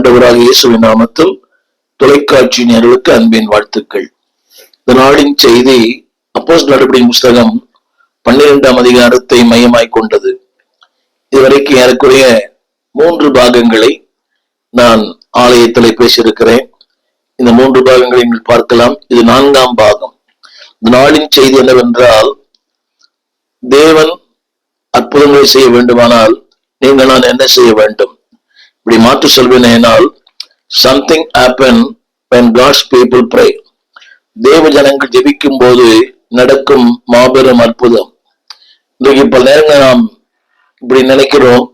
ஆண்டவராக இயேசுவின் நாமத்தில் தொலைக்காட்சி நேயர்களுக்கு அன்பின் வாழ்த்துக்கள். இந்த நாளின் செய்தி அப்போஸ்தலர் நடபடியின் புஸ்தகம் 12ஆம் அதிகாரத்தை மையமாய் கொண்டது. இதுவரைக்கும் ஏறக்குறைய 3 பாகங்களை நான் ஆலயத்தில் பேசியிருக்கிறேன். இந்த 3 பாகங்களை நீங்கள் பார்க்கலாம். இது 4ஆம் பாகம். இந்த நாளின் செய்தி என்னவென்றால், தேவன் அற்புதங்களை செய்ய வேண்டுமானால் நீங்கள் நான் என்ன செய்ய வேண்டும்? இப்படி மாற்று சொல்வேனால், something happen when God's people pray. தேவ ஜனங்கள் ஜெபிக்கும் போது நடக்கும் மாபெரும் அற்புதம். இன்றைக்கு பல நேரங்கள் நாம் இப்படி நினைக்கிறோம்,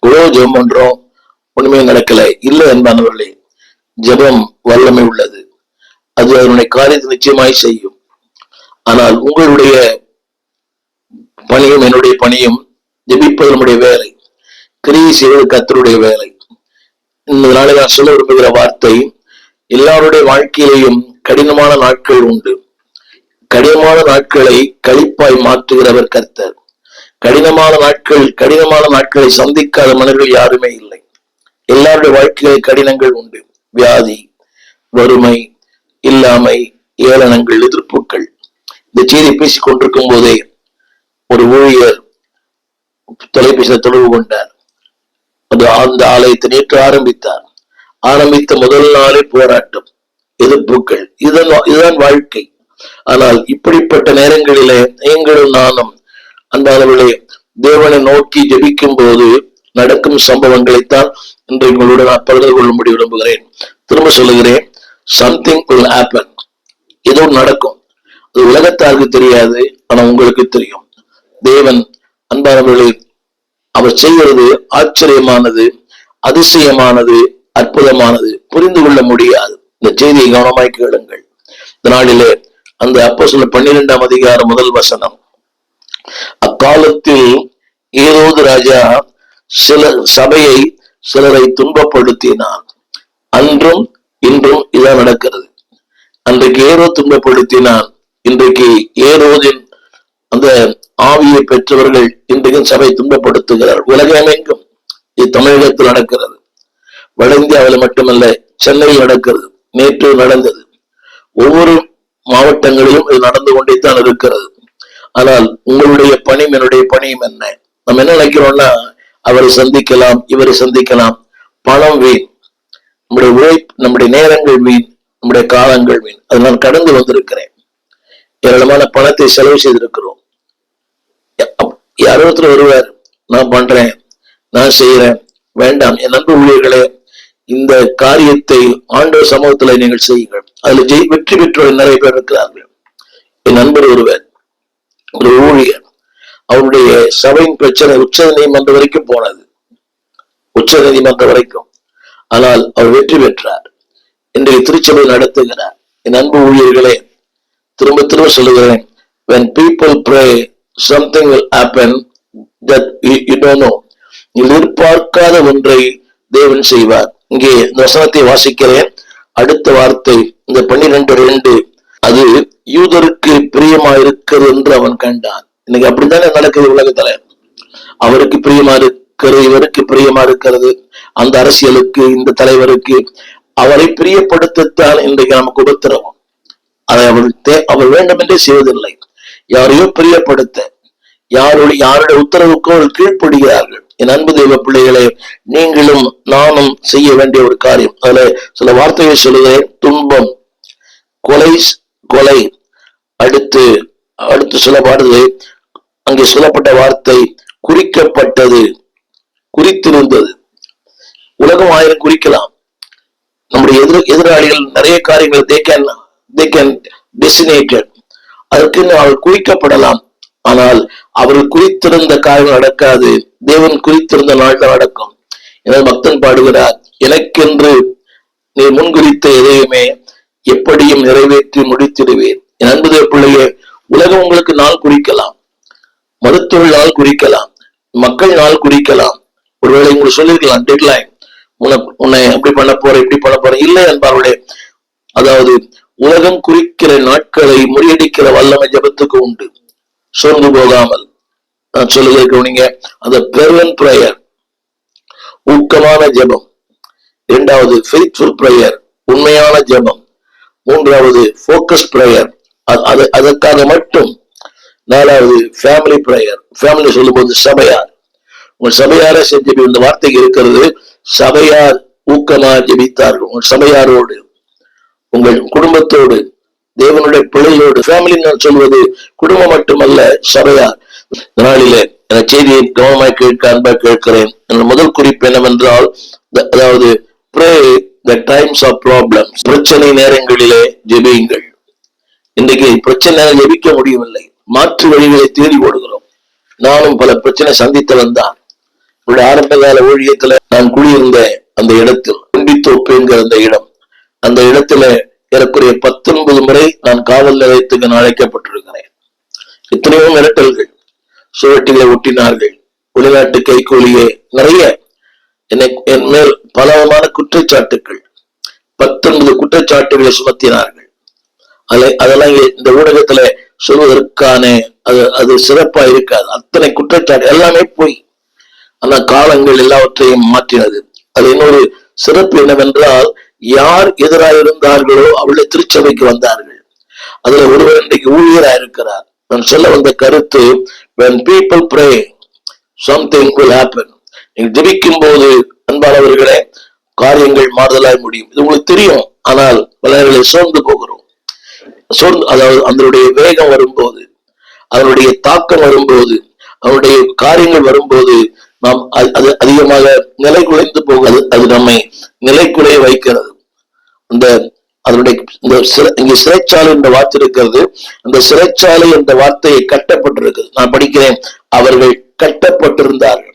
இவ்வளவு ஜெபம் பண்றோம், ஒண்ணுமே நடக்கல. இல்லை என்பானவர்களே, ஜெபம் வல்லமை உள்ளது. அது அதனுடைய காரியத்தை நிச்சயமாய் செய்யும். ஆனால் உங்களுடைய பணியும் என்னுடைய பணியும் ஜெபிப்பது நம்முடைய வேலை, கிரியை செய்வது கர்த்தருடைய வேலை. இந்த நாளில் நான் சொல்ல விரும்புகிற வார்த்தை, எல்லாருடைய வாழ்க்கையிலேயும் கடினமான நாட்கள் உண்டு. கடினமான நாட்களை களிப்பாய் மாற்றுகிறவர் கர்த்தர். கடினமான நாட்களை சந்திக்காத மனிதர்கள் யாருமே இல்லை. எல்லாருடைய வாழ்க்கையிலே கடினங்கள் உண்டு. வியாதி, வறுமை, இல்லாமை, ஏளனங்கள், எதிர்ப்புகள். இந்த செய்தி பேசிக் கொண்டிருக்கும் போதே ஒரு ஊழியர் தொலைபேசியில் தொடர்பு கொண்டார். அந்த ஆலயத்தை நேற்று ஆரம்பித்த முதல் நாளே போராட்டம், எதிர்ப்புகள். இதுதான் வாழ்க்கை. ஆனால் இப்படிப்பட்ட நேரங்களிலே நீங்களும் நானும் அன்பானவர்களே தேவனை நோக்கி ஜெபிக்கும் போது நடக்கும் சம்பவங்களைத்தான் இன்று உங்களோடு நான் பகிர்ந்து கொள்ளும்படி விரும்புகிறேன். திரும்ப சொல்லுகிறேன், சம்திங் will happen. ஏதோ நடக்கும். அது உலகத்தாருக்கு தெரியாது, ஆனா உங்களுக்கு தெரியும். தேவன் அன்பானவர்களே அவர் செய்கிறது ஆச்சரியமானது, அதிசயமானது, அற்புதமானது, புரிந்து கொள்ள முடியாது. இந்த செய்தியை கவனமாய் கேளுங்கள். இந்த நாளிலே அந்த அப்போஸ்தலர் 12ஆம் அதிகாரம் முதல் வசனம், அக்காலத்தில் ஏரோது ராஜா சபையை சிலரை துன்பப்படுத்தினான். அன்றும் இன்றும் இதான் நடக்கிறது. அன்றைக்கு ஏரோது துன்பப்படுத்தினான். இன்றைக்கு ஏரோதின் அந்த ஆவியை பெற்றவர்கள் இன்றைக்கும் சபை துன்பப்படுத்துகிறார். உலகமெங்கும் இது தமிழகத்தில் நடக்கிறது. வட இந்தியாவில் மட்டுமல்ல, சென்னையில் நடக்கிறது. நேற்று நடந்தது. ஒவ்வொரு மாவட்டங்களிலும் இது நடந்து கொண்டே தான் இருக்கிறது. ஆனால் உங்களுடைய பணியும் என்னுடைய பணியும் என்ன? நம்ம என்ன நினைக்கிறோம்னா, அவரை சந்திக்கலாம், இவரை சந்திக்கலாம். பணம் வீண், நம்முடைய உழைப்பு, நம்முடைய நேரங்கள் வீண், நம்முடைய காலங்கள் வீண். அது நான் கடந்து வந்திருக்கிறேன். ஏராளமான பணத்தை செலவு செய்திருக்கிறோம். யாரோ ஒருத்தர் வருவார், நான் பண்றேன், நான் செய்யறேன். வேண்டாம் என் நண்பு ஊழியர்களே, இந்த காரியத்தை ஆண்டவர் சமூகத்துல நீங்கள் செய்யுங்கள். அதுல வெற்றி பெற்றோர் நிறைய பேர் இருக்கிறார்கள். என் நண்பர் ஒருவர், ஒரு ஊழியர், அவருடைய சபையின் பிரச்சனை உச்ச நீதிமன்றம் வரைக்கும் போனது, உச்ச நீதிமன்றம் வரைக்கும். ஆனால் அவர் வெற்றி பெற்றார். இன்றைய திருச்சபை நடத்துகிறார். என் அன்பு ஊழியர்களே, திரும்ப திரும்ப சொல்லுகிறேன், when people pray something will happen that you don't know. எதிர்பார்க்காத ஒன்றை தேவன் செய்வார். இங்கே இந்த வசனத்தை வாசிக்கிறேன். அடுத்த வார்த்தை இந்த 12:2, அது யூதருக்கு பிரியமா இருக்கிறது என்று அவன் கண்டான். இன்னைக்கு அப்படித்தானே நடக்குது உலகத்துல. அவருக்கு பிரியமா இருக்கிறது, இவருக்கு பிரியமா இருக்கிறது, அந்த அரசியலுக்கு, இந்த தலைவருக்கு. அவரை பிரியப்படுத்தத்தான் இன்றைக்கு நமக்கு உபத்திரவம். அதை அவர் வேண்டுமென்றே செய்வதில்லை. யாரையோ பிரியப்படுத்த, யாருடைய உத்தரவுக்கோ கீழ்ப்படுகிறார்கள். என் அன்பு தெய்வ பிள்ளைகளே, நீங்களும் நானும் செய்ய வேண்டிய ஒரு காரியம். அதுல சில வார்த்தையை சொல்லுகிறேன். துன்பம், கொலை, அடுத்து சொல்லப்படுது. அங்கே சொல்லப்பட்ட வார்த்தை குறிக்கப்பட்டது, குறித்திருந்தது. உலகம் 1000 குறிக்கலாம். நம்முடைய எதிராளிகள் நிறைய காரியங்கள் they can designated, அதற்கு அவர்கள் குறிக்கப்படலாம். ஆனால் அவர்கள் குறித்திருந்த காரியம் நடக்காது. தேவன் குறித்திருந்த நாள் நடக்கும். எனவே பக்தன் பாடுகிறார், எனக்கென்று நீ முன்குறித்த எதையுமே எப்படியும் நிறைவேற்றி முடித்திடுவேன். என் அன்பு பிள்ளையே, உலகம் உங்களுக்கு நாள் குறிக்கலாம், மருத்துவர்கள் நாள் குறிக்கலாம், மக்கள் நாள் குறிக்கலாம். ஒருவேளை உங்களுக்கு சொல்லிருக்கலாம் டெட்லைன், உன்னை எப்படி பண்ண போறேன், இப்படி பண்ண போறேன். இல்லை என்பார்களே, அதாவது உலகம் குறிக்கிற நாட்களை முறியடிக்கிற வல்லமை ஜெபத்துக்கு உண்டு. சோர்ந்து போகாமல் நான் சொல்லுகிறேன், அந்த fervent prayer, ஊக்கமான ஜெபம். இரண்டாவது ஃபெய்த்ஃபுல் பிரேயர், உண்மையான ஜெபம். மூன்றாவது ஃபோக்கஸ் பிரேயர், அதற்காக மட்டும். நாலாவது ஃபேமிலி பிரேயர், ஃபேமிலி சொல்லும் போது சபையார், உங்கள் சபையார செஞ்சு இந்த வார்த்தைக்கு இருக்கிறது. சபையார் ஊக்கமா ஜெபித்தார்கள். உங்கள் சபையாரோடு, உங்கள் குடும்பத்தோடு, தேவனுடைய பிள்ளைகளோடு. ஃபேமிலி நான் சொல்வது குடும்பம் மட்டுமல்ல, சபையார். நாளிலே என செய்தியை கவனமாய் கேட்க அன்பா கேட்கிறேன். முதல் குறிப்பு என்னவென்றால், அதாவது pray the times of problems, பிரச்சனை நேரங்களிலே ஜெபியுங்கள். இன்றைக்கு பிரச்சனை நேரம் ஜெபிக்க முடியவில்லை, மாற்று வழிகளை தேடி ஓடுகிறோம். நானும் பல பிரச்சனை சந்தித்தவன் தான். ஆரம்ப கால ஊழியத்துல நான் குடியிருந்த அந்த இடத்தில், குண்டித்தோப்பு என்கிற அந்த இடம், அந்த இடத்துல ஏறக்குறைய 19 முறை நான் காவல் நிலையத்துக்கு நான் அழைக்கப்பட்டிருக்கிறேன். எத்தனையோ மிரட்டல்கள், சுவட்டிகளை ஒட்டினார்கள், வெளிநாட்டு கைகூலியே, நிறைய என் மேல் பலவிதமான குற்றச்சாட்டுகள், 19 குற்றச்சாட்டுகளை சுமத்தினார்கள். அதெல்லாம் இந்த ஊடகத்துல சொல்வதற்கான அது சிறப்பா இருக்காது. அத்தனை குற்றச்சாட்டு எல்லாமே போய். ஆனா காலங்கள் எல்லாவற்றையும் மாற்றினது. அது இன்னொரு சிறப்பு என்னவென்றால், யார் எதிராக இருந்தார்களோ அவளை திருச்சபைக்கு வந்தார்கள். அதுல ஒருவர் இன்றைக்கு ஊழியராக இருக்கிறார். நான் சொல்ல வந்த கருத்து, when people pray something will happen. நீங்க ஜெபிக்கும் போது அன்பானவர்களே, காரியங்கள் மாறுதலாய் முடியும். இது உங்களுக்கு தெரியும். ஆனால் பல நேரங்களில் சோர்ந்து போகிறோம். அதாவது அதனுடைய வேகம் வரும்போது, அதனுடைய தாக்கம் வரும்போது, அவனுடைய காரியங்கள் வரும்போது நாம் அது அதிகமாக நிலை குலைந்து போகிறது. அது நம்மை நிலை குலைய வைக்கிறது. அதனுடைய இங்க சிறைச்சாலை என்ற வார்த்தை இருக்கிறது. அந்த சிறைச்சாலை என்ற வார்த்தையை கட்டப்பட்டிருக்கிறது. நான் படிக்கிறேன், அவர்கள் கட்டப்பட்டிருந்தார்கள்.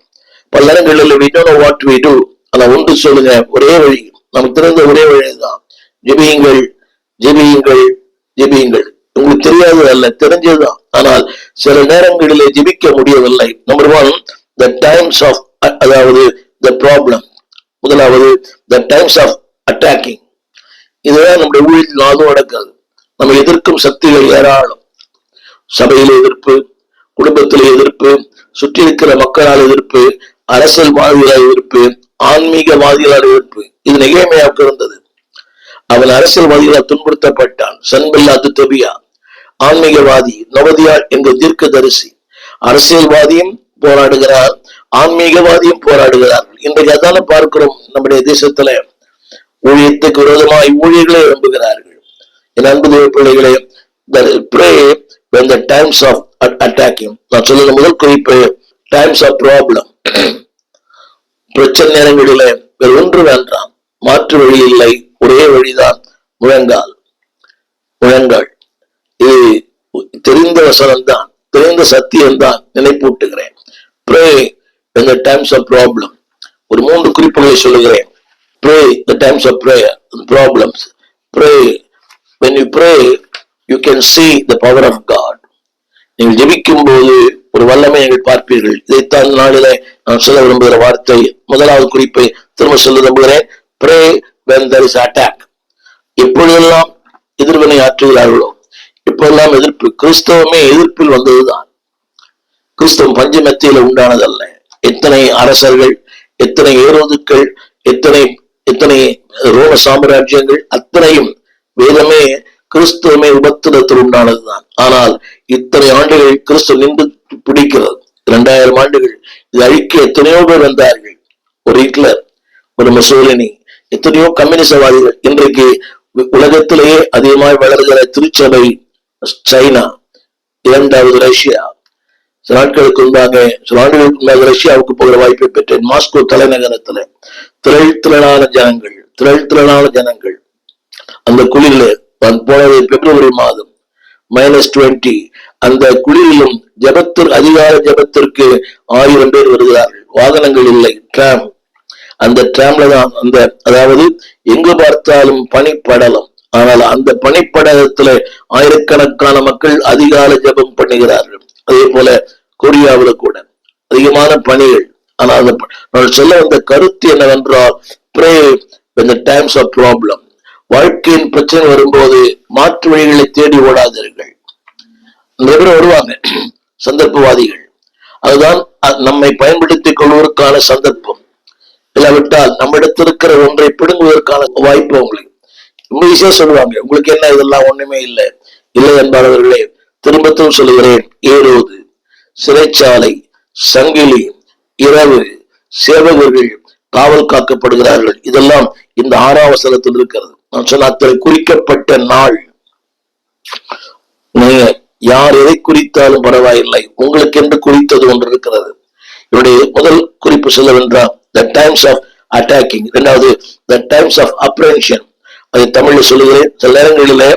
பல நேரங்களில் we don't know what we do. ஆனா ஒன்று சொல்லுங்க, ஒரே வழி, நமக்கு தெரிந்த ஒரே வழிதான், ஜெபியுங்கள், ஜெபியுங்கள், ஜெபியுங்கள். உங்களுக்கு தெரியாது அல்ல, தெரிஞ்சதுதான். ஆனால் சில நேரங்களிலே ஜெபிக்க முடியவில்லை. நம்பர் 1, the times of, அதாவது the problem. முதலாவது the times of attacking. இதுதான் நம்முடைய ஊழியத்தில் நாளும் நடக்காது. நம்ம எதிர்க்கும் சக்திகள் ஏராளம். சபையில எதிர்ப்பு, குடும்பத்தில எதிர்ப்பு, சுற்றி இருக்கிற மக்களால் எதிர்ப்பு, அரசியல்வாதிகளால் எதிர்ப்பு, ஆன்மீகவாதிகளால் எதிர்ப்பு. இது நெகேமியாவுக்கு இருந்தது. அவன் அரசியல்வாதிகளால் துன்புறுத்தப்பட்டான். சன்பல்லாத் தொபியா ஆன்மீகவாதி, நொபதியா என்ற தீர்க்கதரிசி. அரசியல்வாதியும் போராடுகிறார், ஆன்மீகவாதியும் போராடுகிறார்கள். இன்றைக்கு அதான பார்க்கிறோம். நம்முடைய தேசத்துல ஊழியத்துக்கு விரோதமாய் ஊழியர்களே எழும்புகிறார்கள். என் அன்பு தேவ பிள்ளைகளே, pray when the times of attacking. நான் சொல்லுற முதல் குறிப்பு, times of problem. பிரச்சனை நேரங்களிலே வேறு ஒன்று வேண்டாம், மாற்று வழி இல்லை, ஒரே வழிதான், முழங்கால். முழங்கால் இது தெரிந்த வசனம் தான், தெரிந்த சத்தியம் தான், நினைப்பூட்டுகிறேன். pray when the times of problem. ஒரு 3 குறிப்புகளை சொல்லுகிறேன். pray the times of prayer and problems. Pray. When you pray, you can see the power of God. நீங்கள் ஜெபிக்கும் போது ஒரு வல்லமை நீங்கள் பார்ப்பீர்கள். இதைத்தான் நாளிலே நான் சொல்ல விரும்புகிற வார்த்தை. முதலாவது குறிப்பை திரும்ப சொல்ல விரும்புகிறேன். pray when there is attack. எப்பொழுதெல்லாம் எதிர்வினை ஆற்றுகிறார்களோ, இப்பெல்லாம் எதிர்ப்பு. கிறிஸ்தவமே எதிர்ப்பில் வந்ததுதான். கிறிஸ்தவம் பஞ்சமத்தியில உண்டானதல்ல. எத்தனை அரசர்கள், எத்தனை ஏரோதுக்கள், எத்தனை ரோம சாம்ராஜ்யங்கள், அத்தனையும் வேதமே கிறிஸ்துவமே உபத்திரத்தில் உண்டானதுதான். ஆனால் இத்தனை ஆண்டுகள் கிறிஸ்துவ நின்று பிடிக்கிறது. 2000 ஆண்டுகள் இது அழிக்க எத்தனையோ பேர் வந்தார்கள். ஒரு ஹிட்லர், ஒரு முசோலினி, எத்தனையோ கம்யூனிசவாதிகள். இன்றைக்கு உலகத்திலேயே அதிகமாக வளர்கிற திருச்சபை சைனா, 2வது ரஷ்யா. சில நாட்களுக்கு முன்பாக ரஷ்யாவுக்கு போகிற வாய்ப்பை பெற்றேன். மாஸ்கோ தலைநகரத்துல திரளான ஜனங்கள். அந்த குளிரில் போனது பிப்ரவரி மாதம், -20. அந்த குளிரிலும் அதிகார ஜபத்திற்கு 1000 பேர் வருகிறார்கள். வாகனங்கள் இல்லை, டிராம். அந்த டிராம்ல தான் அதாவது எங்கு பார்த்தாலும் பனிப்படலம். ஆனால் அந்த பனிப்படலத்துல ஆயிரக்கணக்கான மக்கள் அதிகால ஜபம் பண்ணுகிறார்கள். அதே போல கொரியாவில கூட அதிகமான பணிகள். ஆனால் நான் சொல்ல வந்த கருத்து என்னவென்றால், pray when the times of problem. வாழ்க்கையின் பிரச்சனை வரும்போது மாற்று வழிகளை தேடி ஓடாதீர்கள். நிறைய பேர் வருவாங்க, சந்தர்ப்பவாதிகள். அதுதான் நம்மை பயன்படுத்திக் கொள்வதற்கான சந்தர்ப்பம். இல்லாவிட்டால் நம்மிடத்தில் இருக்கிற ஒன்றை பிடுங்குவதற்கான வாய்ப்பு உங்களுக்கு ஈஸியா சொல்லுவாங்க. உங்களுக்கு என்ன இதெல்லாம் ஒண்ணுமே இல்லை இல்லை என்பவர்களே, திரும்பவும் சொல்லுகிறேன், ஏரோது, சிறைச்சாலை, சங்கிலி, இரவு, சேவகர்கள் காவல் காக்கப்படுகிறார்கள். இதெல்லாம் இந்த 6ஆம் வசனத்தில் இருக்கிறது. நான் சொன்ன அத்தனை குறிக்கப்பட்ட நாள். நீங்க யார் எதை குறித்தாலும் பரவாயில்லை, உங்களுக்கு என்று குறித்தது ஒன்று இருக்கிறது. என்னுடைய முதல் குறிப்பு சொல்லவென்றால் the times of attacking, இரண்டாவது the times of apprehension. அதை தமிழில் சொல்லுகிறேன். சில நேரங்களிலே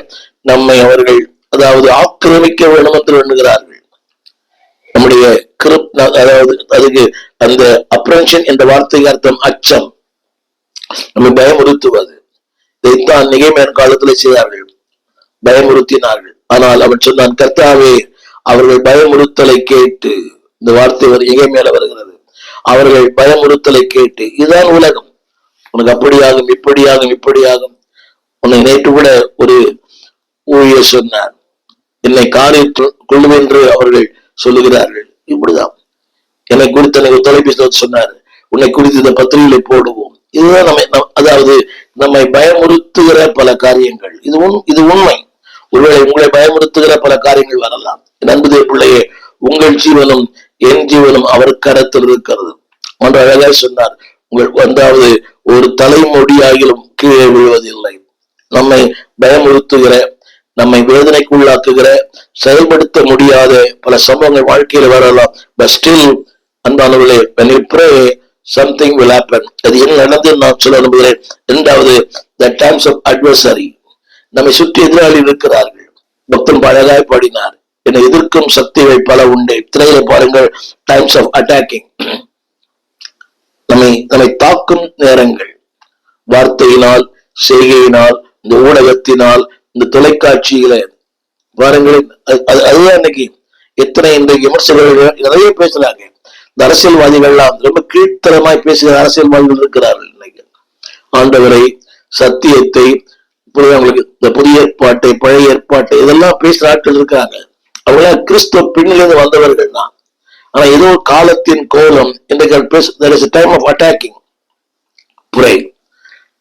நம்மை அவர்கள் அதாவது ஆக்கிரமிக்க வேண்டும் என்று எண்ணுகிறார்கள். நம்முடைய அதாவது அதுக்கு அந்த அப்ரென்ஷன் என்ற வார்த்தைக்கு அர்த்தம் அச்சம், நம்மை பயமுறுத்துவது. இதைத்தான் நெகேமியா காலத்தில் செய்தார்கள், பயமுறுத்தினார்கள். ஆனால் அவன் சொன்னான், கர்த்தாவே அவர்கள் பயமுறுத்தலை கேட்டு, இந்த வார்த்தை எங்கே மேல வருகிறது, அவர்கள் பயமுறுத்தலை கேட்டு, இதுதான் உலகம், உனக்கு அப்படியாகும் இப்படியாகும் இப்படியாகும். உன்னை நேற்று கூட ஒரு ஊழியர் சொன்னார், என்னை காரில் கொள்ளுவென்று அவர்கள் சொல்லுகிறார்கள். இப்படிதான் என்னை குறித்து தொலைபேசி சொன்னார், உன்னை குறித்து இந்த பத்திரிகைகளை போடுவோம். இதுதான் அதாவது நம்மை பயமுறுத்துகிற பல காரியங்கள். இது உண்மை. ஒருவேளை உங்களை பயமுறுத்துகிற பல காரியங்கள் வரலாம். என் அன்பு பிள்ளையே, உங்கள் ஜீவனும் என் ஜீவனும் அவர் கரத்தில் இருக்கிறது. ஒன்று அழகாக சொன்னார், அதாவது ஒரு தலைமுடியாகிலும் கீழே விழுவதில்லை. நம்மை பயமுறுத்துகிற, நம்மை வேதனைக்கு உள்ளாக்குகிற, செயல்படுத்த முடியாத பல சம்பவங்கள் வாழ்க்கையில வரலாம். பட் ஸ்டில் அன்பானவர்களே, when you pray something will happen. அது என்ன நடந்து நான் சொல்ல விரும்புகிறேன். இரண்டாவது the times of adversary, நம்மை சுற்றி எதிராளி இருக்கிறார்கள். பக்தன் அழகாய் பாடினார், என்னை எதிர்க்கும் சக்திகள் பல உண்டு. திரையில பாருங்கள், டைம்ஸ் ஆஃப் அட்டாக்கிங், நம்மை தாக்கும் நேரங்கள், வார்த்தையினால், செய்கையினால், இந்த ஊடகத்தினால், இந்த தொலைக்காட்சியில பாருங்கள். அதுதான் இன்னைக்கு எத்தனை இந்த விமர்சகர்கள் நிறைய பேசுறாங்க. இந்த அரசியல்வாதிகள்லாம் ரொம்ப கீழ்த்தரமாய் பேசுகிற அரசியல்வாதிகள் இருக்கிறார்கள். இன்னைக்கு ஆண்டவரை, சத்தியத்தை, உங்களுக்கு இந்த புதிய ஏற்பாட்டை, பழைய ஏற்பாட்டை இதெல்லாம் பேசுற ஆட்கள் இருக்காங்க. அவங்கள கிறிஸ்துவ பின்னிலிருந்து வந்தவர்கள் தான். ஆனா ஏதோ காலத்தின் கோலம் இன்றைக்கு time of attacking,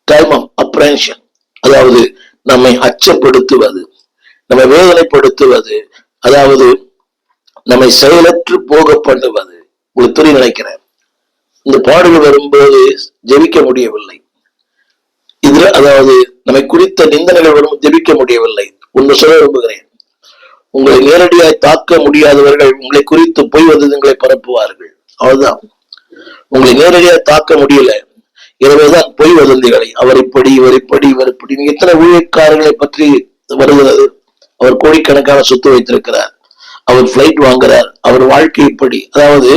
time of apprehension, அதாவது நம்மை அச்சப்படுத்துவது, நம்மை வேதனைப்படுத்துவது, அதாவது நம்மை செயலற்று போக பண்ணுவது. உங்களுக்கு துணி நினைக்கிறேன், இந்த பாடுகள் வரும்போது ஜெபிக்க முடியவில்லை. இதுல அதாவது நம்மை குறித்த நிந்தனைகள் வரும், ஜெபிக்க முடியவில்லை. ஒன்று சொல்ல விரும்புகிறேன், உங்களை நேரடியாய் தாக்க முடியாதவர்கள் உங்களை குறித்து பொய் வதந்திகளை பரப்புவார்கள். அவ்வளவுதான். உங்களை நேரடியாய் தாக்க முடியல, எனவேதான் பொய் வதந்திகளை, அவர் இப்படி, இவர் இப்படி, இவர் இப்படி. நீங்க எத்தனை ஊழியக்காரர்களை பற்றி வருகிறது. அவர் கோடிக்கணக்கான சொத்து வைத்திருக்கிறார், அவர் பிளைட் வாங்குறார், அவர் வாழ்க்கை இப்படி. அதாவது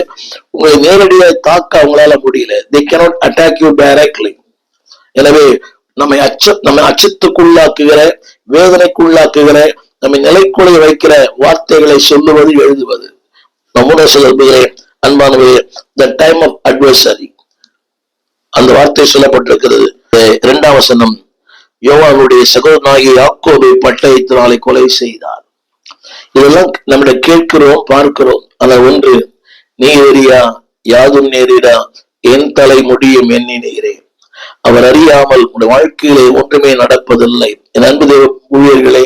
உங்களை நேரடியாய் தாக்க அவங்களால முடியல. they cannot attack you directly. எனவே நம்மை அச்சத்துக்குள்ளாக்குகிற, வேதனைக்குள்ளாக்குகிற, நம்மை நிலைக்குலைய வைக்கிற வார்த்தைகளை சொல்லுவது, எழுதுவது. நம்முடைய சொல்லுகிறேன் அன்பானவரே, the time of adversary, அந்த வார்த்தை சொல்லப்பட்டிருக்கிறது. 2ஆம் வசனம், யோவானுடைய சகோதரனாகிய யாக்கோபை பட்டயத்தினாலே கொலை செய்தார். இதெல்லாம் நம்மளை கேட்கிறோம், பார்க்கிறோம். ஆனால் ஒன்று, நீ ஏறியா யாதும் நேரிடா, என் தலை முடியும் எண்ணினீரே. அவர் அறியாமல் உடைய வாழ்க்கையிலே ஒன்றுமே நடப்பதில்லை. என் அன்பு தேவ ஊழியர்களே,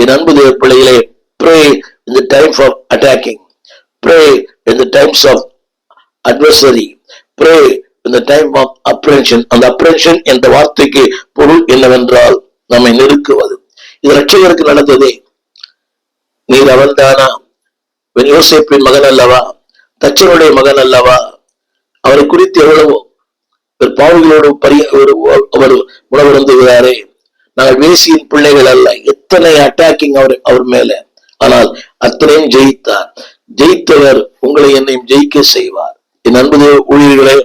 என் அன்பு தேவ பிள்ளைகளே, pray in the times of attacking, pray in the times of adversary, pray in the time of apprehension. அந்த apprehension என்ற வார்த்தைக்கு பொருள் என்னவென்றால் நம்மை நெருக்குவது. இது ரட்சகருக்கு நடந்ததே. நீர் அவன்தானா? யோசேப்பின் மகன் அல்லவா? தச்சனுடைய மகன் அல்லவா? அவரை குறித்து எவ்வளவோ பாவங்களோடு அவர் உணவருந்துகிறாரே. நாங்கள் வேசியின் பிள்ளைகள் அல்ல. எத்தனை அட்டாக்கிங் அவர் மேல. ஆனால் அத்தனையும் ஜெயித்தார். ஜெயித்தவர் உங்களை என்னையும் ஜெயிக்க செய்வார். என் அன்பு ஊழியர்களே,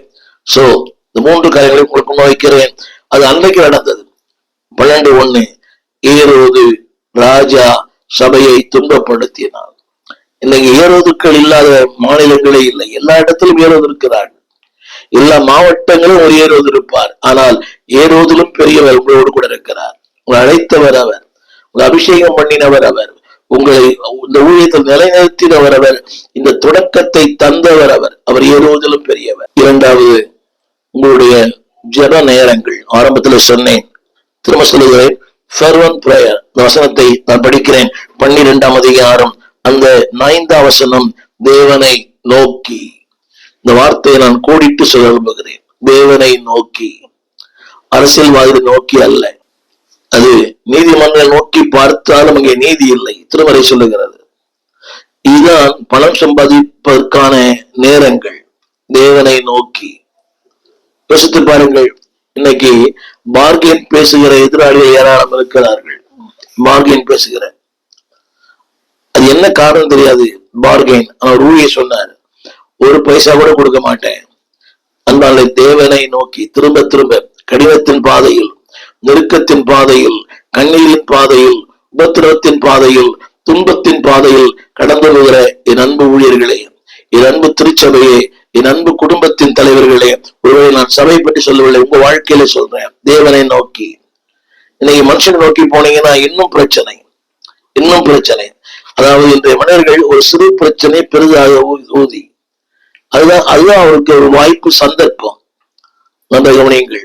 சோ இந்த 3 காரியங்களை உங்களுக்கு முன்வைக்கிறேன். அது அன்றைக்கு நடந்தது. 12:1, ஏரோது ராஜா சபையை துன்பப்படுத்தினார். இன்னைக்கு ஏரோதுக்கள் இல்லாத மாநிலங்களே இல்லை. எல்லா இடத்திலும் ஏரோது இருக்கிறார்கள். எல்லா மாவட்டங்களும் ஒரு ஏரோது இருப்பார். ஆனால் ஏரோதிலும் பெரியவர் உங்களோடு கூட இருக்கிறார். உங்களை அழைத்தவர் அவர், உங்களை அபிஷேகம் பண்ணினவர் அவர், உங்களை இந்த ஊழியத்தில் நிலைநிறுத்தினவர் அவர், இந்த தொடக்கத்தை தந்தவர் அவர். அவர் ஏரோதிலும் பெரியவர். 2வது, உங்களுடைய ஜெப நேரங்கள். ஆரம்பத்தில் சொன்னேன், திரும்ப சொல்லுகிறேன், fervent prayer. இந்த வசனத்தை நான் படிக்கிறேன், 12ஆம் அதிகாரம் அந்த 9ஆம் வசனம். தேவனை நோக்கி. இந்த வார்த்தையை நான் கோடிட்டு சொல்ல விரும்புகிறேன். தேவனை நோக்கி, அரசியல்வாதிகளை நோக்கி அல்ல. அது நீதிமன்றங்களை நோக்கி பார்த்தாலும் அங்கே நீதி இல்லை, திருமறை சொல்லுகிறது. இதுதான் பணம் சம்பாதிப்பதற்கான நேரங்கள். தேவனை நோக்கி யோசித்து பாருங்கள். இன்னைக்கு பார்கெயின் பேசுகிற எதிராளிகள் ஏராளம் இருக்கிறார்கள். பார்கெயின் பேசுகிற, அது என்ன காரணம் தெரியாது. பார்கெயின், அவர் ஊழிய சொன்னார், ஒரு பைசா கூட கொடுக்க மாட்டேன். அதனால தேவனை நோக்கி திரும்ப திரும்ப கடினத்தின் பாதையில், நெருக்கத்தின் பாதையில், கண்ணீரின் பாதையில், உபத்திரவத்தின் பாதையில், துன்பத்தின் பாதையில் கடந்து வருகிற என் அன்பு ஊழியர்களே, என் அன்பு திருச்சபையே, என் அன்பு குடும்பத்தின் தலைவர்களே, ஒருவேளை நான் சபை பற்றி சொல்லவில்லை, உங்க வாழ்க்கையில சொல்றேன். தேவனை நோக்கி. இன்னைக்கு மனுஷனை நோக்கி போனீங்கன்னா இன்னும் பிரச்சனை, இன்னும் பிரச்சனை. அதாவது இன்றைய மனிதர்கள் ஒரு சிறு பிரச்சனை பெரிதாக ஊதி, அதுதான் அவருக்கு ஒரு வாய்ப்பு, சந்தர்ப்பம். நல்ல கவனியுங்கள்.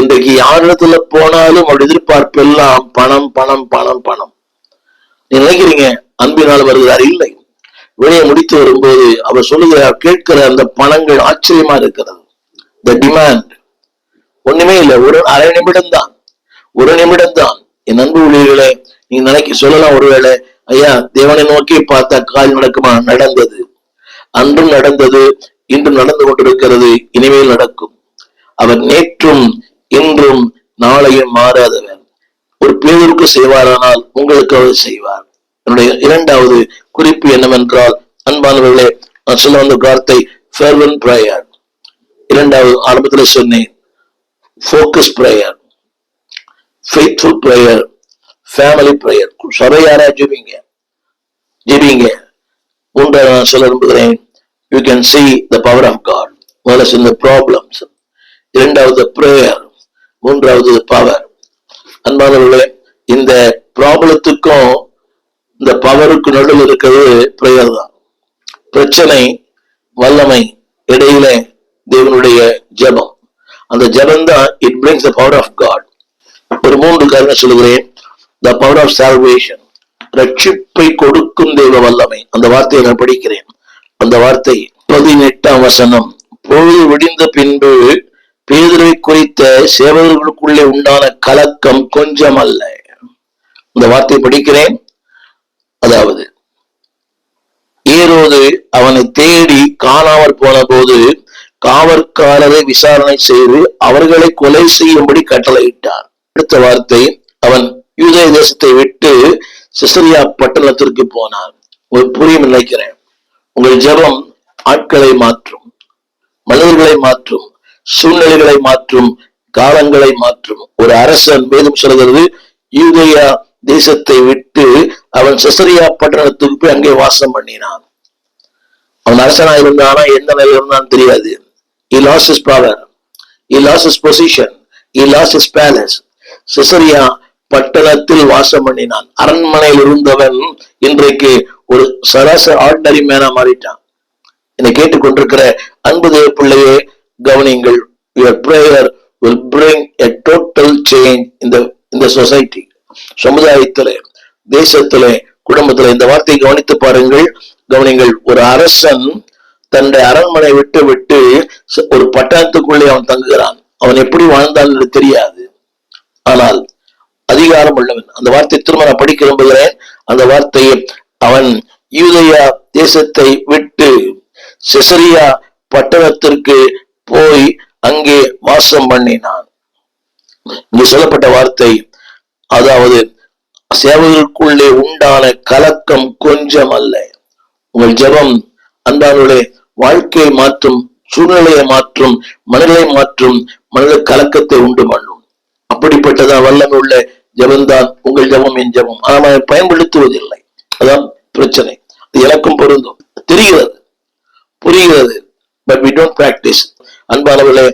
இன்றைக்கு யாரிடத்துல போனாலும் அவருடைய எதிர்பார்ப்பு எல்லாம் பணம் பணம் பணம் பணம். நீ நினைக்கிறீங்க அன்பினால் வருகிறார்? இல்லை. வெளியே முடித்து வரும்போது அவர் சொல்லுகிறார், கேட்கிற அந்த பணங்கள் ஆச்சரியமா இருக்கிறது. த டிமாண்ட் ஒண்ணுமே இல்லை, ஒரு அரை நிமிடம் தான், ஒரு நிமிடம் தான். என் அன்பு ஊழியர்களே, நீங்க சொல்லலாம் ஒருவேளை, ஐயா தேவனை நோக்கி பார்த்தா கால் நடக்குமா? நடந்தது, அன்றும் நடந்தது, இன்றும் நடந்து கொண்டிருக்கிறது, இனிமேல் நடக்கும். அவர் நேற்றும் இன்றும் நாளையும் மாறாதவர். ஒரு பேருக்கு செய்வாரானால் உங்களுக்கு அவர் செய்வார். என்னுடைய இரண்டாவது குறிப்பு என்னவென்றால், அன்பானவர்களே, நான் சொல்ல வந்த வார்த்தை fervent prayer. இரண்டாவது ஆரம்பத்தில் சொன்னேன், focus prayer, faithful prayer, family prayer. சபையாரா ஜெபிங்க, ஜெபிங்க. மூன்றாவது நான் சொல்ல விரும்புகிறேன், you can see the power of God. முதல்ல இந்த ப்ராப்ளம்ஸ், இரண்டாவது பிரேயர், மூன்றாவது பவர். அன்பானவர்களே, இந்த ப்ராப்ளத்துக்கும் இந்த பவருக்கு நடுவில் இருக்கிறது பிரேயர் தான். பிரச்சனை வல்லமை இடையில தேவனுடைய ஜெபம். அந்த ஜெபம் தான் it brings the power of God. ஒரு 3 காரணம் சொல்லுகிறேன். த பவர் ஆஃப் சால்வேஷன், ரட்சிப்பை கொடுக்கும் தேவ வல்லமை. அந்த வார்த்தையை நான் படிக்கிறேன். அந்த வார்த்தை 18ஆம் வசனம். பொழுது விடிந்த பின்பு பேதுருவை குறித்த சேவகர்களுக்குள்ளே உண்டான கலக்கம் கொஞ்சம் அல்ல. இந்த வார்த்தை படிக்கிறேன். அதாவது ஏரோது அவனை தேடி காணாமற் போன போது காவற்காரரை விசாரணை செய்து அவர்களை கொலை செய்யும்படி கட்டளையிட்டார். அடுத்த வார்த்தை, அவன் யூதேய தேசத்தை விட்டு சிசரியா பட்டணத்திற்கு போனான். உங்களுக்கு புரியும் நினைக்கிறேன். உங்கள் ஜெபம் ஆட்களை மாற்றும், மனிதர்களை மாற்றும், சூழ்நிலைகளை மாற்றும், காலங்களை மாற்றும். ஒரு அரசன், வேதம் சொல்கிறது, யூதேயா தேசத்தை விட்டு அவன் சிசரியா பட்டணத்துக்கு போய் அங்கே வாசம் பண்ணினான். அவன் அரசனா இருந்தானா, எந்த நிலையில் இருந்தான்னு தெரியாது. He lost his power, he lost his position, he lost his palace. Caesarea பட்டணத்தில் வாசம் பண்ணினான். அரண்மனையில் இருந்தவன் இன்றைக்கு ஒரு சராசரி ஆர்டினரி மேனா மாறிட்டான். என்னை கேட்டுக்கொண்டிருக்கிற அன்பு தேவ பிள்ளையே, கவனிங்கள். Your prayer will bring a total change in the society. சமுதாயத்திலே, தேசத்திலே, குடும்பத்திலே. இந்த வார்த்தையை கவனித்து பாருங்கள், கவனிங்கள். ஒரு அரசன் தன்னுடைய அரண்மனை விட்டு விட்டு ஒரு பட்டணத்துக்குள்ளே அவன் தங்குகிறான். அவன் எப்படி வாழ்ந்தான் என்று தெரியாது, ஆனால் அதிகாரம் உள்ளவன். அந்த வார்த்தை திரும்ப நான் படிக்க விரும்புகிறேன். அந்த வார்த்தையை, அவன் யூதேயா தேசத்தை விட்டு சிசரியா பட்டணத்திற்கு போய் அங்கே வாசம் பண்ணினான். இங்கு சொல்லப்பட்ட வார்த்தை, அதாவது சேவகர்களுக்குள்ளே உண்டான கலக்கம் கொஞ்சம் அல்ல. உங்கள் ஜெபம் அன்பானவர்களே வாழ்க்கையை மாற்றும், சூழ்நிலையை மாற்றும், மனிதனை மாற்றும், மனித கலக்கத்தை உண்டு பண்ணும். அப்படிப்பட்டதான் வல்லமை உள்ள ஜெபம்தான் உங்கள் ஜெபம், என் ஜெபம். ஆனால் பயன்படுத்துவதில்லை. அதான் பிரச்சனை. எனக்கும் பொருந்தும், தெரிகிறது, புரிகிறது, but we don't practice. அன்பானவர்களே,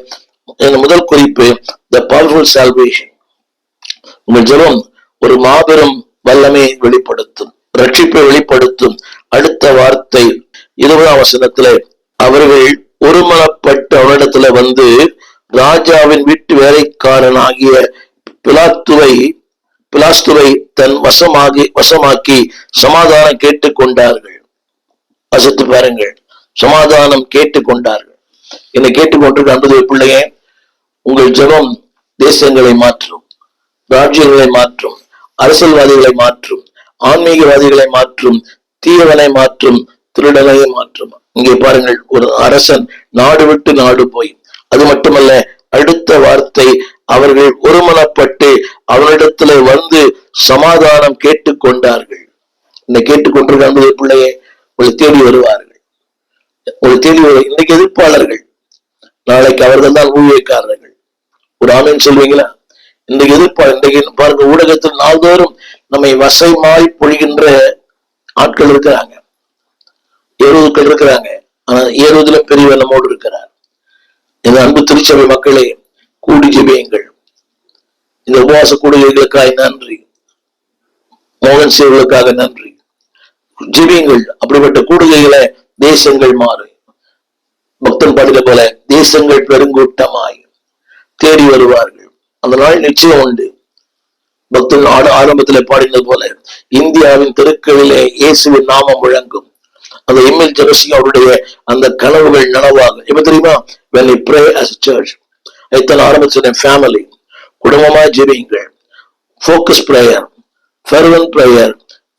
முதல் குறிப்பு, the powerful salvation. உங்கள் ஜெபம் ஒரு மாபெரும் வல்லமையை வெளிப்படுத்தும், ரட்சிப்பை வெளிப்படுத்தும். அடுத்த வார்த்தை 20ஆம் வசனத்திலே, அவர்கள் ஒருமனப்பட்டு அவனிடத்துல வந்து ராஜாவின் வீட்டு வேலைக்காரனாகிய பிலாஸ்துவை தன் வசமாக்கி சமாதானம் கேட்டுக்கொண்டார்கள். வசத்து பாருங்கள், சமாதானம் கேட்டுக்கொண்டார்கள். என்னை கேட்டுக்கொண்டிருக்க அன்புடைய பிள்ளையே, உங்கள் ஜெபம் தேசங்களை மாற்றும், ராஜ்யங்களை மாற்றும், அரசியல்வாதிகளை மாற்றும், ஆன்மீகவாதிகளை மாற்றும், தீயவனை மாற்றும், திருடனை மாற்றும். இங்கே பாருங்கள், ஒரு அரசன் நாடு விட்டு நாடு போய், அது மட்டுமல்ல, அடுத்த வார்த்தை அவர்கள் ஒருமனப்பட்டு அவனிடத்துல வந்து சமாதானம் கேட்டுக்கொண்டார்கள். இந்த கேட்டுக்கொண்டிருக்க அன்புடைய பிள்ளையே, உங்களை தேடி வருவார்கள், உங்களை தேடி வருவார்கள். இன்னைக்கு எதிர்ப்பாளர்கள், நாளைக்கு அவர்கள் தான் ஊழியக்காரர்கள். ஒரு ஆமீன் சொல்வீங்களா? இன்றைக்கு எதிர்ப்பாளர், இன்றைக்கு பாருங்க, ஊடகத்தில் நாள்தோறும் நம்மை வசைமாய் பொழிகின்ற ஆட்கள் இருக்கிறாங்க, ஏறுவதுக்கள் இருக்கிறாங்க. ஆனா ஏறுவதில பெரியவர் நம்மோடு இருக்கிறார். இந்த அன்பு திருச்சபை மக்களே, கூடி ஜெபியுங்கள். இந்த உபவாச கூடுகைகளுக்காக நன்றி, மோகன் சேவர்களுக்காக நன்றி. ஜெபியுங்கள். அப்படிப்பட்ட கூடுகைகளை தேசங்கள் மாறு. பக்தன் பாடுக போல தேசங்கள் பெருங்கூட்டமாய் தேடி வருவார்கள். அந்த நாள் நிச்சயம் உண்டு. பக்தன் ஆரம்பத்தில் பாடினது போல இந்தியாவின் தெருக்களிலே இயேசுவின் நாமம் முழங்கும். அந்த எம்எல் ஜெபசிங் அவருடைய அந்த கனவுகள் நனவாகும். எப்ப தெரியுமா? when we pray as a church. ஐத்தான் ஆரம்பிச்ச ஃபேமிலி, குடும்பமா ஜெபியுங்கள். Focus prayer, fervent prayer,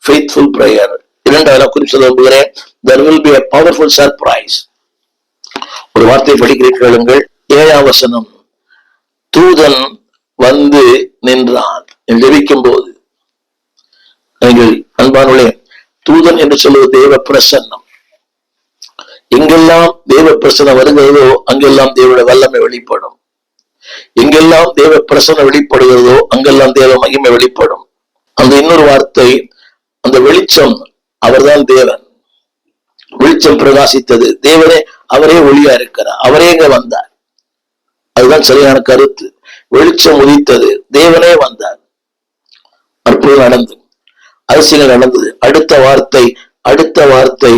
faithful prayer. இரண்டாவது குறித்து சொல்ல விரும்புகிறேன், there will be a powerful surprise. ஒரு வார்த்தை படிக்கிறேன் கேளுங்கள். 7ஆம் வசனம், தூதன் வந்து நின்றான். ஜெபிக்கும் போது அன்பானுள்ளே, தூதன் என்று சொல்வது தேவ பிரசன்னம். எங்கெல்லாம் தேவ பிரசன்னம் வருகிறதோ அங்கெல்லாம் தேவனுடைய வல்லமை வெளிப்படும். எங்கெல்லாம் தேவ பிரசன்னம் வெளிப்படுகிறதோ அங்கெல்லாம் தேவ மகிமை வெளிப்படும். அந்த இன்னொரு வார்த்தை, அந்த வெளிச்சம் அவர்தான் தேவன். வெளிச்சம் பிரகாசித்தது, தேவனே அவரே ஒளியா இருக்கிறார், அவரே இங்க வந்தார். அதுதான் சரியான கருத்து. வெளிச்சம் உதித்தது, தேவனே வந்தார். அற்புதம் நடந்தது, அதிசயங்கள் நடந்தது. அடுத்த வார்த்தை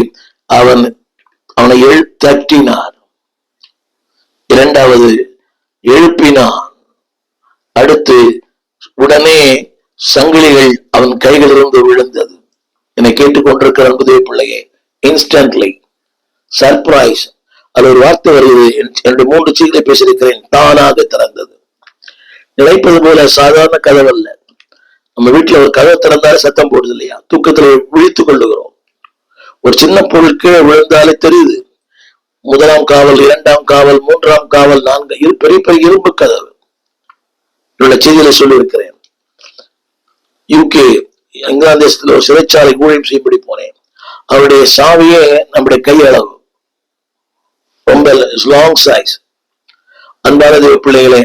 அவனை தட்டினார். இரண்டாவது எழுப்பினான். அடுத்து உடனே சங்கிலிகள் அவன் கைகளிலிருந்து விழுந்தது. என்னை கேட்டுக்கொண்டிருக்கிற அன்புடைய பிள்ளையே, இன்ஸ்டன்ட்லி சர்ப்ரைஸ். அது ஒரு வார்த்தை வருகிறது. என்னுடைய 3 சீக்கிரை பேசியிருக்கிறேன். தானாக திறந்தது. நினைப்பது போல சாதாரண கதவு அல்ல. நம்ம வீட்டுல ஒரு கதவை திறந்தாலே சத்தம் போடுது இல்லையா? தூக்கத்துல விழித்துக் கொள்ளுகிறோம். ஒரு சின்ன பொருள் கீழே விழுந்தாலே தெரியுது. 1ஆம் காவல், 2ஆம் காவல், 3ஆம் காவல், 4 பெரிய பெரிய இரும்பு கதவு. என்னோட செய்தியில சொல்லி இருக்கிறேன். UK இங்கிலாந்து தேசத்துல ஒரு சிறைச்சாலை ஊழியம் செய்யும்படி போனேன். அவருடைய சாவியே நம்முடைய கையளவு, ரொம்ப லாங் சைஸ். அன்பான தேவ பிள்ளைகளே,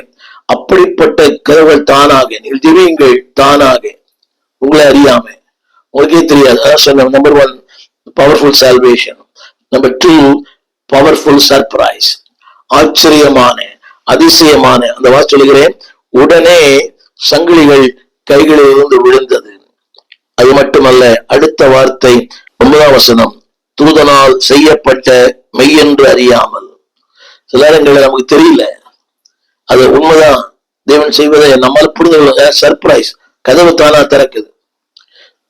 அப்படிப்பட்ட கதவுகள் தானாக நீங்கள் ஜெபியுங்கள். தானாக, உங்களை அறியாம, உங்களுக்கே தெரியாது. Number 1 powerful salvation. Number 2 powerful surprise. ஆச்சரியமான, அதிசயமான அந்த வார்த்தை சொல்லுகிறேன். உடனே சங்கிலிகள் கைகளிலிருந்து விழுந்தது. அது மட்டுமல்ல, அடுத்த வார்த்தை 9ஆம் வசனம், தூதனால் செய்யப்பட்ட மெய்யென்று அறியாமல். சில நேரங்களில் நமக்கு தெரியல, அது உண்மைதான் தேவன் செய்வதை நம்மால் புரிந்து. சர்ப்ரைஸ். கதவு தானா திறக்குது,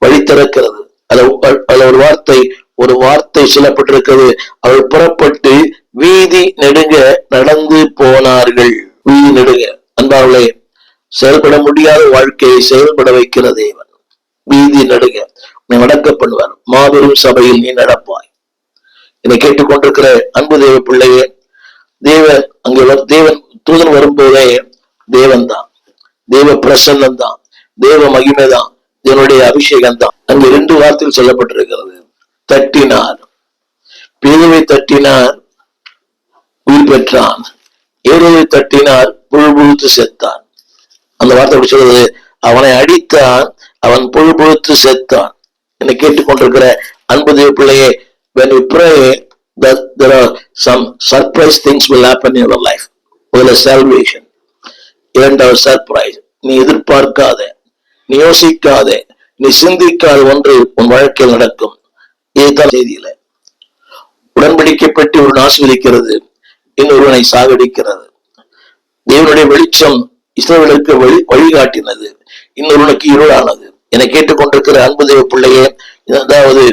வழி திறக்கிறது. அதுல ஒரு வார்த்தை சொல்லப்பட்டிருக்கிறது. அவள் புறப்பட்டு வீதி நெடுங்க நடந்து போனார்கள். வீதி நெடுங்க. அன்பார்களே, செயல்பட முடியாத வாழ்க்கையை செயல்பட வைக்கிற தேவன் வீதி நடுங்க நீ நடக்க பண்ணுவார். மாபெரும் சபையில் நீ நடப்பாய். என்னை கேட்டுக்கொண்டிருக்கிற அன்பு தேவ பிள்ளையே, தேவன் தூதன் வரும்போதே தேவன் தான், தேவ பிரசன்னம் தான், தேவ மகிமை தான், தேவனுடைய அபிஷேகம் தான். அங்கு 2 வார்த்தையில் சொல்லப்பட்டிருக்கிறது. தட்டினார், பேதுவை தட்டினார், உயிர் பெற்றான். ஏரோவை தட்டினார், புழுபுழுத்து செத்தான். அந்த வார்த்தை சொல்றது, அவனை அடித்தான், அவன் புழுபுழுத்து செத்தான். என்னை கேட்டுக்கொண்டிருக்கிற அன்பு தேவ பிள்ளையே, when you pray that there are some surprise things will happen in your life. முதல்ல salvation, இரண்டாவது சர்ப்ரைஸ். நீ எதிர்பார்க்காத, நீ யோசிக்காத, நீ சிந்திக்காத ஒன்று உன் வாழ்க்கையில் நடக்கும். இதுதான் செய்தியில உடன்படிக்கை பெட்டி ஒரு ஆசீர்வதிக்கிறது, இன்னொருவனை சாகடிக்கிறது. தேவனுடைய வெளிச்சம் இஸ்ரவேலுக்கு வழிகாட்டினது, இன்னொருவனுக்கு இருளானது. என கேட்டுக்கொண்டிருக்கிற அன்பு தேவ பிள்ளையே, அதாவது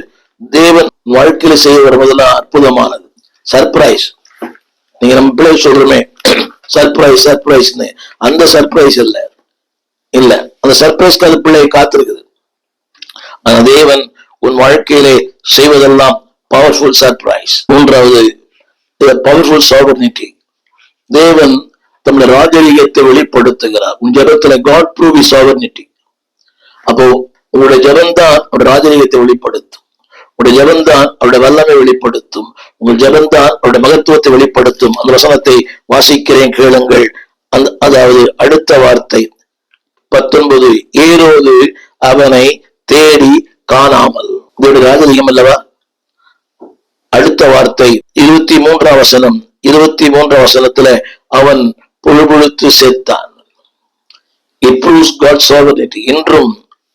தேவன் வாழ்க்கையில செய்ய வருவதெல்லாம் அற்புதமானது. சர்ப்ரைஸ். நீங்க நம்ம பிள்ளை சொல்றோமே சர்ப்ரைஸ் சர்ப்ரைஸ்ன்னு, அந்த சர்ப்ரைஸ் இல்ல அந்த சர்ப்ரைஸ்க்கு அது பிள்ளையை காத்திருக்குது. ஆனா தேவன் உன் வாழ்க்கையிலே செய்வதெல்லாம் பவர்ஃபுல் சர்ப்ரைஸ். மூன்றாவது, பவர்ஃபுல் சாவர்னிட்டி. தேவன் தம்முடைய ராஜரீகத்தை வெளிப்படுத்துகிறார். உன் ஜபத்துல காட் ப்ரூவ் ஹிஸ் சாவர்னிட்டி. அப்போ உங்களுடைய ஜபம்தான் அவருடைய ராஜரீகத்தை வெளிப்படுத்தும். உங்களுடைய ஜபம்தான் அவருடைய வல்லமை வெளிப்படுத்தும். உங்கள் ஜபம்தான் அவருடைய மகத்துவத்தை வெளிப்படுத்தும். அந்த வசனத்தை வாசிக்கிறேன், கேளுங்கள். அதாவது அடுத்த வார்த்தை 19, ஏரோது அவனை தேடி காணாமல். இதோட ராஜரீகம் அல்லவா? அடுத்த வார்த்தை 23ஆம் வசனம். 23ஆம் வசனத்துல அவன் புழுபுழுத்து செத்தான். It proves God's sovereignty. இன்றும்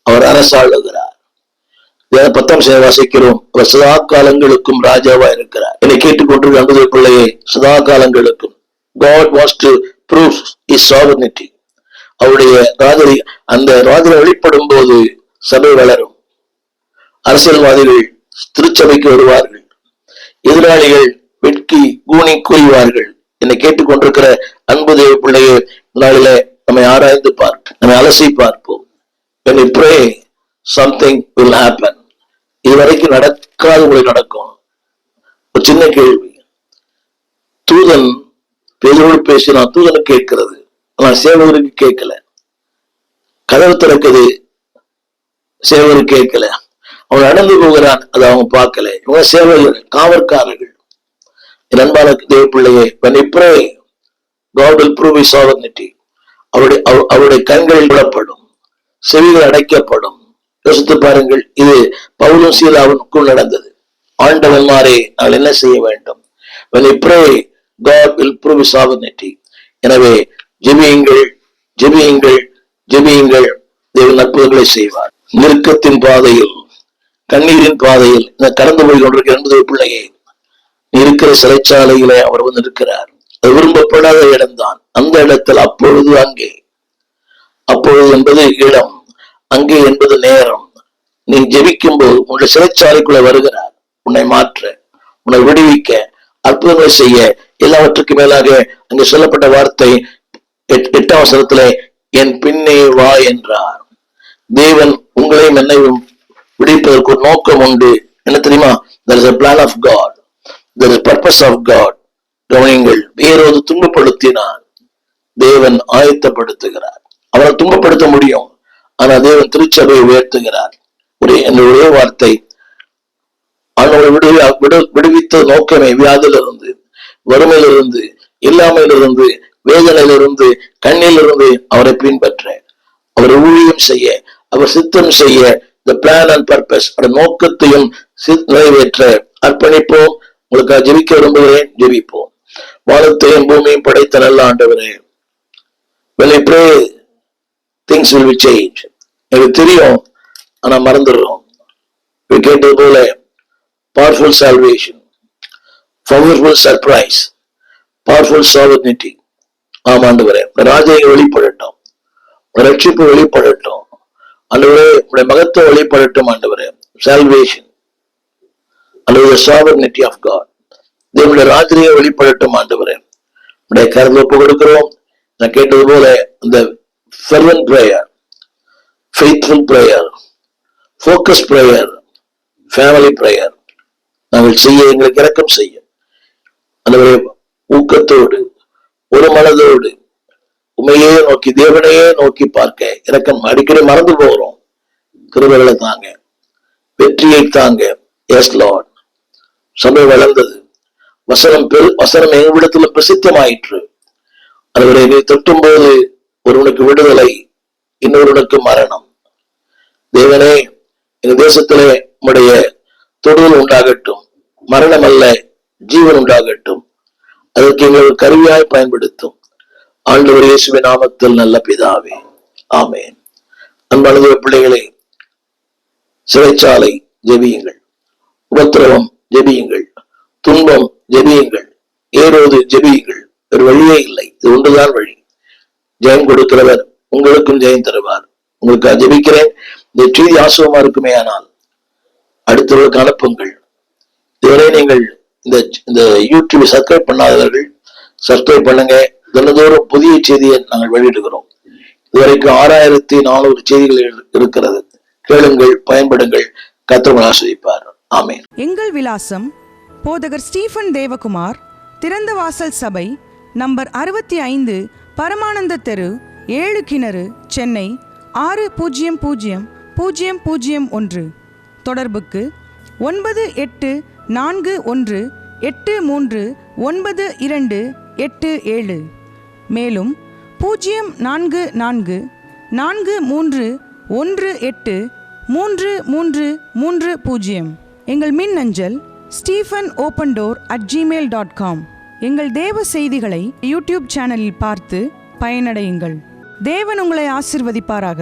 அவர் அரசாளுகிறார். 10 வாசிக்கிறோம், அவர் சதா காலங்களுக்கும் ராஜாவா இருக்கிறார். என்னை கேட்டுக்கொண்டிருக்கிற அன்பு பிள்ளையே, சதா காலங்களுக்கும் God wants to prove his sovereignty. அவருடைய அந்த ராஜரை வெளிப்படும் போது சபை வளரும். அரசியல்வாதிகள் திருச்சபைக்கு வருவார்கள். எதிராளிகள் வெட்கி கூனி கூறுவார்கள். என்னை கேட்டுக்கொண்டிருக்கிற அன்பு தேவ பிள்ளையே, நாளில நம்மை ஆராய்ந்து பார்ப்போம், நம்மை அலசி பார்ப்போம். When we pray, something will happen. இதுவரைக்கும் நடக்காத உங்களுக்கு நடக்கும். ஒரு சின்ன கேள்வி. தூதன் பேதரோடு பேசினா தூதனுக்கு கேட்கிறது, ஆனா சேவகருக்கு கேட்கல. கதவு திறக்குது, சேவகருக்கு கேட்கல. அவன் நடந்து போகிறான், அதை அவங்க பார்க்கல. இவங்க சேவகர்கள், காவற்காரர்கள். என் அன்பான தேவ பிள்ளையே, when we pray, God will prove his sovereignty. அவருடைய கண்கள் விடப்படும், செவிகள் அடைக்கப்படும். யோசித்து பாருங்கள், இது பவுலும் சீலாவுக்கும் நடந்தது. ஆண்டவன்மாரே, நாங்கள் என்ன செய்ய வேண்டும்? When we pray, God will prove his sovereignty. எனவே ஜெபியுங்கள், ஜெபியுங்கள், ஜெபியுங்கள். தேவன் அற்புதங்களை செய்வார். நெருக்கத்தின் பாதையில், கண்ணீரின் பாதையில் கடந்து போய் கொண்டிருக்கிற என்பது பிள்ளையே, இருக்கிற சிறைச்சாலையிலே அவர் வந்து இருக்கிறார். அது விரும்பப்படாத இடம்தான். அந்த இடத்தில் அப்பொழுது அங்கே, அப்பொழுது என்பது இடம், அங்கே என்பது நேரம். நீ ஜெபிக்கும் போது உன்னுடைய சிறைச்சாலைக்குள்ள வருகிறார். உன்னை மாற்ற, உன்னை விடுவிக்க, அற்புதங்களை செய்ய. எல்லாவற்றுக்கு மேலாக அங்கே சொல்லப்பட்ட வார்த்தை 8ஆம் வசனத்திலே, என் பின்னே வா என்றார். தேவன் உங்களையும் என்னையும் விடுவிப்பதற்கு ஒரு நோக்கம் உண்டு. என்ன தெரியுமா? There is a plan of God. There is a purpose of God. கவனிங்கள், வேறொரு துன்பப்படுத்தினான், தேவன் ஆயத்தப்படுத்துகிறார். அவரை துன்பப்படுத்த முடியும், ஆனா தேவன் திருச்சபையை உயர்த்துகிறார். என்னுடைய வார்த்தை, அவனை விடுவித்த நோக்கமே வியாதியிலிருந்து, வறுமையிலிருந்து, இல்லாமையிலிருந்து, வேதனையிலிருந்து, கண்ணிலிருந்து அவரை பின்பற்ற, அவரை ஊழியம் செய்ய, அவர் சித்தம் செய்ய, the plan and purpose, அவருடைய நோக்கத்தையும் நிறைவேற்ற அர்ப்பணிப்போம். உங்களுக்கு ஜெபிக்க விரும்புகிறேன், ஜெபிப்போம். வானத்தையும் பூமியும் படைத்த நல்ல ஆண்டவரே, when I pray, things will be changed. எனக்கு தெரியும், ஆனா மறந்துடுறோம். கேட்டது போல powerful salvation, powerful surprise, powerful sovereignty. ஆமா ஆண்டவரே, ராஜ்யம் வெளிப்படட்டும், ரட்சிப்பு வெளிப்படட்டும் ஆண்டவரே, உடைய மகத்துவம் வெளிப்படட்டும் ஆண்டவரே. சால்வேஷன் அல்லது சாவர்னிட்டி ஆஃப் காட், தேவனுடைய ராஜ்யம் வெளிப்படட்டும் ஆண்டவரே. உடைய கருத்து ஒப்பு கொடுக்கிறோம். நான் கேட்டது போல அந்த fervent prayer, faithful prayer, focused prayer, family prayer நாங்கள் செய்ய எங்களுக்கு இரக்கம் செய்யும் ஆண்டவரே. ஊக்கத்தோடு, ஒரு மனதோடு, உண்மையே நோக்கி, தேவனையே நோக்கி பார்க்க இரக்கம். அடிக்கடி மறந்து போகிறோம். கிருபைகளை தாங்க, வெற்றியை தாங்க. Yes Lord. சபை வளர்ந்தது, வசனம் எங்களிடத்துல பிரசித்தமாயிற்று. அவரை நீ தொட்டும் போது ஒருவனுக்கு விடுதலை, இன்னொருவனுக்கு மரணம். தேவனே, எங்க தேசத்திலே உம்முடைய தொடுதல் உண்டாகட்டும். மரணம் அல்ல, ஜீவன் உண்டாகட்டும். அதற்கு எங்கள் கருவியாய் பயன்படுத்தும். ஆண்டவர் இயேசுவின் நாமத்தில் நல்ல பிதாவே, ஆமென். அன்பான பிள்ளைகளே, சிறைச்சாலை ஜெபியுங்கள், உபத்திரவம் ஜெபியுங்கள், துன்பம் ஜெபியுங்கள், ஏரோது ஜெபியுங்கள், ஒரு வழியே இல்லை. இது ஒன்றுதான் வழி. ஜெயம் கொடுக்கிறவர் உங்களுக்கும் ஜெயம் தருவார். உங்களுக்கு ஜெபிக்கிறேன். இந்த செய்தி ஆசுவமா இருக்குமே ஆனால் அடுத்தவர்களுக்கு அனுப்புங்கள். இதுவரை நீங்கள் இந்த யூடியூப் சப்ஸ்கிரைப் பண்ணாதவர்கள் சப்ஸ்கிரைப் பண்ணுங்க. தினந்தோறும் புதிய செய்தியை நாங்கள் வெளியிடுகிறோம். இதுவரைக்கும் 6400 செய்திகள் இருக்கிறது. கேளுங்கள், பயன்படுங்கள். கர்த்தர் உங்களை ஆசீர்வதிப்பார். ஆமென். எங்கள் விலாசம்: போதகர் ஸ்டீபன் தேவகுமார், திறந்த வாசல் சபை, நம்பர் 65, பரமானந்த தெரு, 7 கிணறு, சென்னை 600001. தொடர்புக்கு 9841839287. மேலும் 04443183330. எங்கள் மின்னஞ்சல் stephenopendor@gmail.com. எங்கள் தேவ செய்திகளை யூடியூப் சேனலில் பார்த்து பயனடையுங்கள். தேவன் உங்களை ஆசீர்வதிப்பாராக.